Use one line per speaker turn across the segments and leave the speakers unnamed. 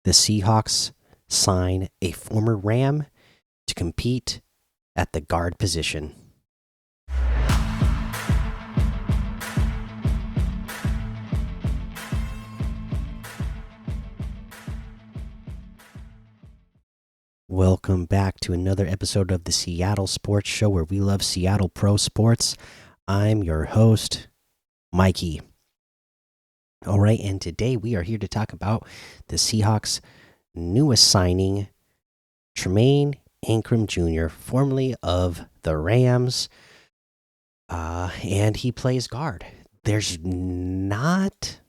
the Seahawks sign a former Ram to compete at the guard position. Welcome back to another episode of the Seattle Sports Show where we love Seattle pro sports. I'm your host, Mikey. All right, and today we are here to talk about the Seahawks' newest signing, Tremayne Anchrum Jr., formerly of the Rams, and he plays guard. There's not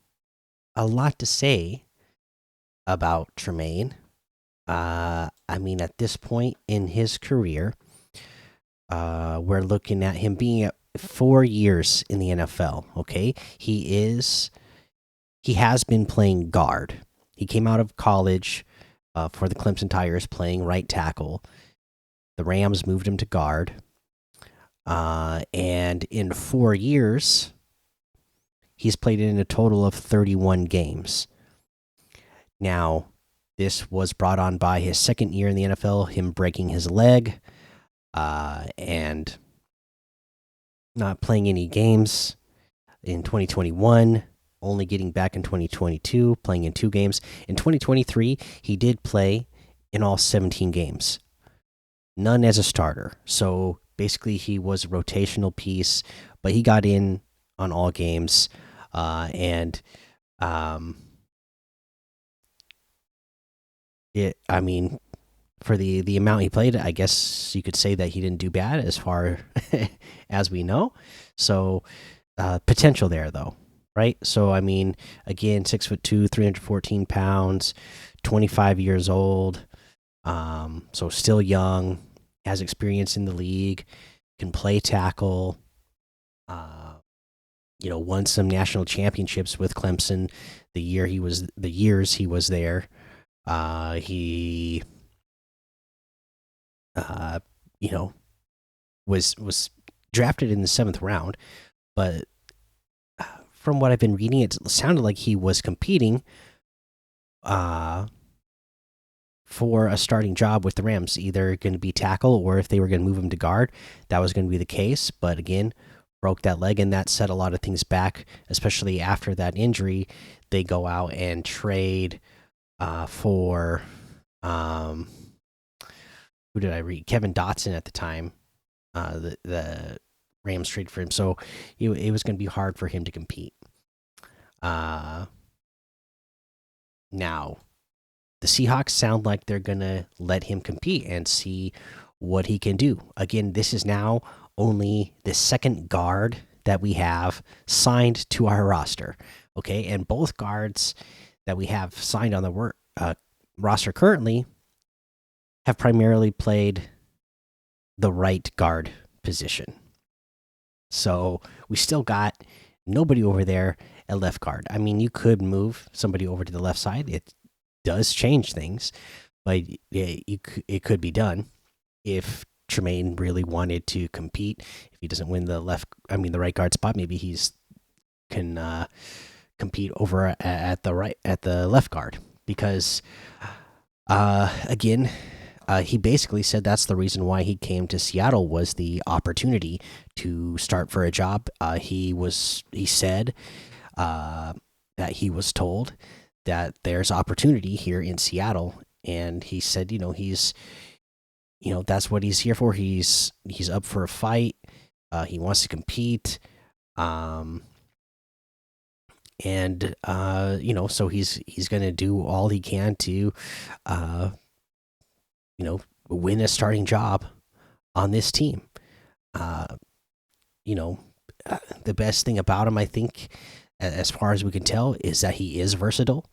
a lot to say about Tremayne. I mean, at this point in his career, we're looking at him being at 4 years in the NFL. Okay, he has been playing guard. He came out of college for the Clemson Tigers playing right tackle. The Rams moved him to guard, and in 4 years, he's played in a total of 31 games. Now, this was brought on by his second year in the NFL, him breaking his leg and not playing any games in 2021, only getting back in 2022, playing in 2 games. In 2023, he did play in all 17 games, none as a starter. So basically, he was a rotational piece, but he got in on all games. And I mean, for the amount he played, I guess you could say that he didn't do bad as far as we know. So potential there though, right? So I mean, again, 6'2", 314 pounds, 25 years old. So still young, has experience in the league, can play tackle. Won some national championships with Clemson the years he was there. He was drafted in the 7th round, but from what I've been reading, it sounded like he was competing for a starting job with the Rams, either going to be tackle or if they were going to move him to guard, that was going to be the case. But again, broke that leg, and that set a lot of things back, especially after that injury. They go out and trade for who did I read? Kevin Dotson at the time. The Rams trade for him, so it was going to be hard for him to compete. Now the Seahawks sound like they're going to let him compete and see what he can do. Again, this is now only the second guard that we have signed to our roster. Okay, and both guards that we have signed on the roster currently have primarily played the right guard position. So we still got nobody over there at left guard. I mean, you could move somebody over to the left side. It does change things, but it could be done if Tremayne really wanted to compete. If he doesn't win the right guard spot, maybe he's can compete over at the left guard, because again, he basically said that's the reason why he came to Seattle, was the opportunity to start for a job. He said that he was told that there's opportunity here in Seattle, and he said, that's what he's here for. He's up for a fight. He wants to compete. So he's going to do all he can to win a starting job on this team. The best thing about him, I think, as far as we can tell, is that he is versatile,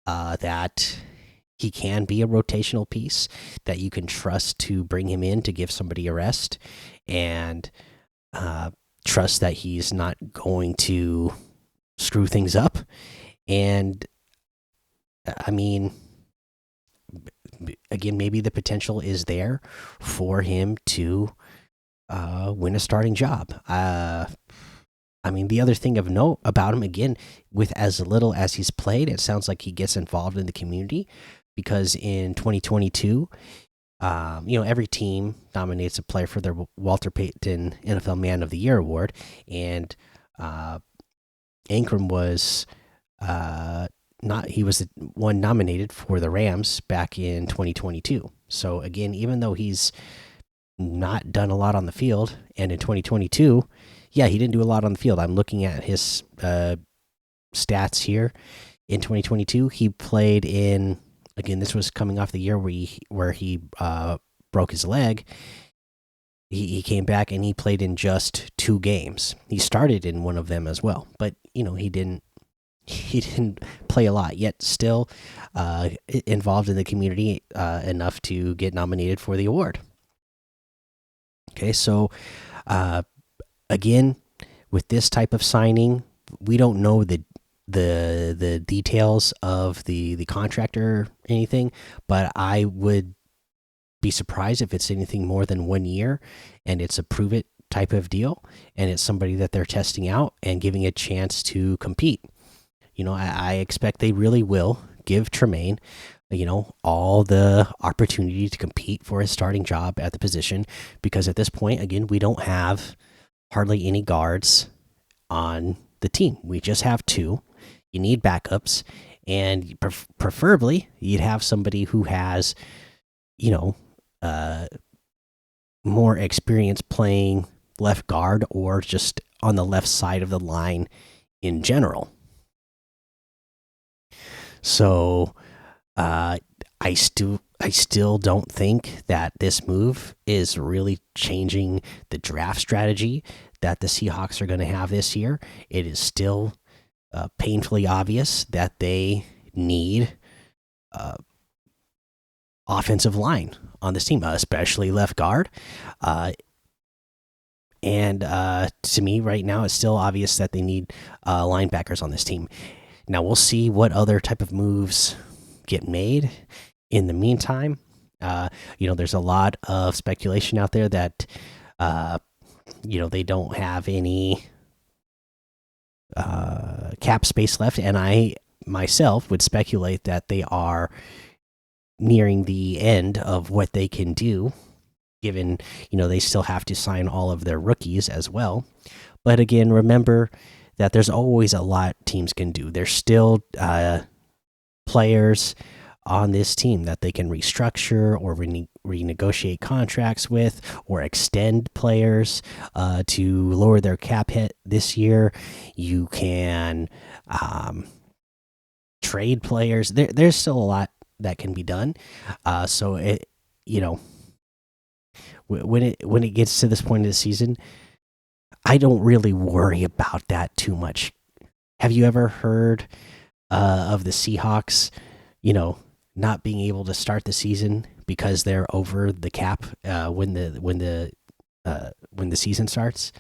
that he can be a rotational piece that you can trust to bring him in to give somebody a rest, and trust that he's not going to screw things up. And I mean, again, maybe the potential is there for him to win a starting job. I mean, the other thing of note about him, again, with as little as he's played, it sounds like he gets involved in the community because in 2022, every team nominates a player for their Walter Payton NFL Man of the Year award, and uh, Anchrum was not he was the one nominated for the Rams back in 2022. So again, even though he's not done a lot on the field, and in 2022, yeah, he didn't do a lot on the field. I'm looking at his stats here. In 2022, he played in, again, this was coming off the year where he broke his leg. He came back and he played in just 2 games. He started in one of them as well, but he didn't play a lot, yet still involved in the community enough to get nominated for the award. Okay, so again, with this type of signing, we don't know the details of the contract or anything, but I would be surprised if it's anything more than 1 year, and it's a prove it type of deal, and it's somebody that they're testing out and giving a chance to compete. I expect they really will give Tremayne, all the opportunity to compete for his starting job at the position, because at this point, again, we don't have hardly any guards on the team. We just have 2. You need backups, and preferably you'd have somebody who has, more experience playing left guard or just on the left side of the line in general. So I still don't think that this move is really changing the draft strategy that the Seahawks are going to have this year. It is still painfully obvious that they need offensive line on this team, especially left guard. And to me, right now, it's still obvious that they need linebackers on this team. Now we'll see what other type of moves get made. In the meantime, there's a lot of speculation out there that they don't have any cap space left, and I myself would speculate that they are nearing the end of what they can do, given they still have to sign all of their rookies as well. But again, remember that there's always a lot teams can do. There's still players on this team that they can restructure or renegotiate contracts with, or extend players to lower their cap hit this year. You can trade players. There's still a lot that can be done. So it, when it gets to this point of the season, I don't really worry about that too much. Have you ever heard of the Seahawks, not being able to start the season because they're over the cap when the season starts?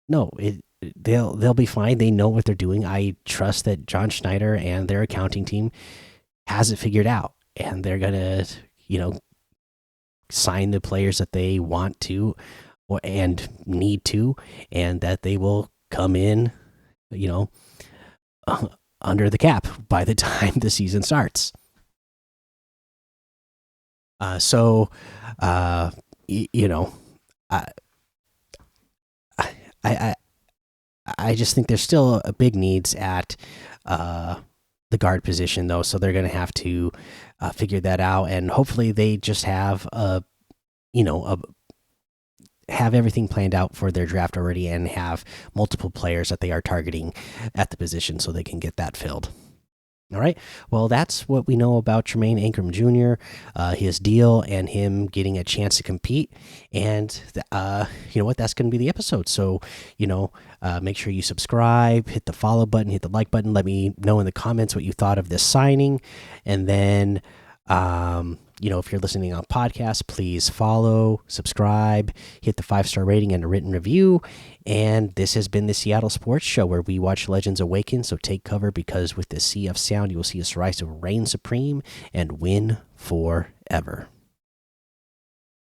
No, they'll be fine. They know what they're doing. I trust that John Schneider and their accounting team has it figured out, and they're gonna sign the players that they want to and need to, and that they will come in under the cap by the time the season starts. So I just think there's still a big needs at the guard position, though, so they're going to have to figure that out, and hopefully they just have have everything planned out for their draft already, and have multiple players that they are targeting at the position so they can get that filled. All right. Well, that's what we know about Tremayne Anchrum Jr., his deal, and him getting a chance to compete. And you know what? That's going to be the episode. So, make sure you subscribe, hit the follow button, hit the like button. Let me know in the comments what you thought of this signing. And then, if you're listening on podcast, please follow, subscribe, hit the 5-star rating and a written review. And this has been the Seattle Sports Show, where we watch legends awaken. So take cover, because with the sea of sound, you will see us rise to reign supreme and win forever.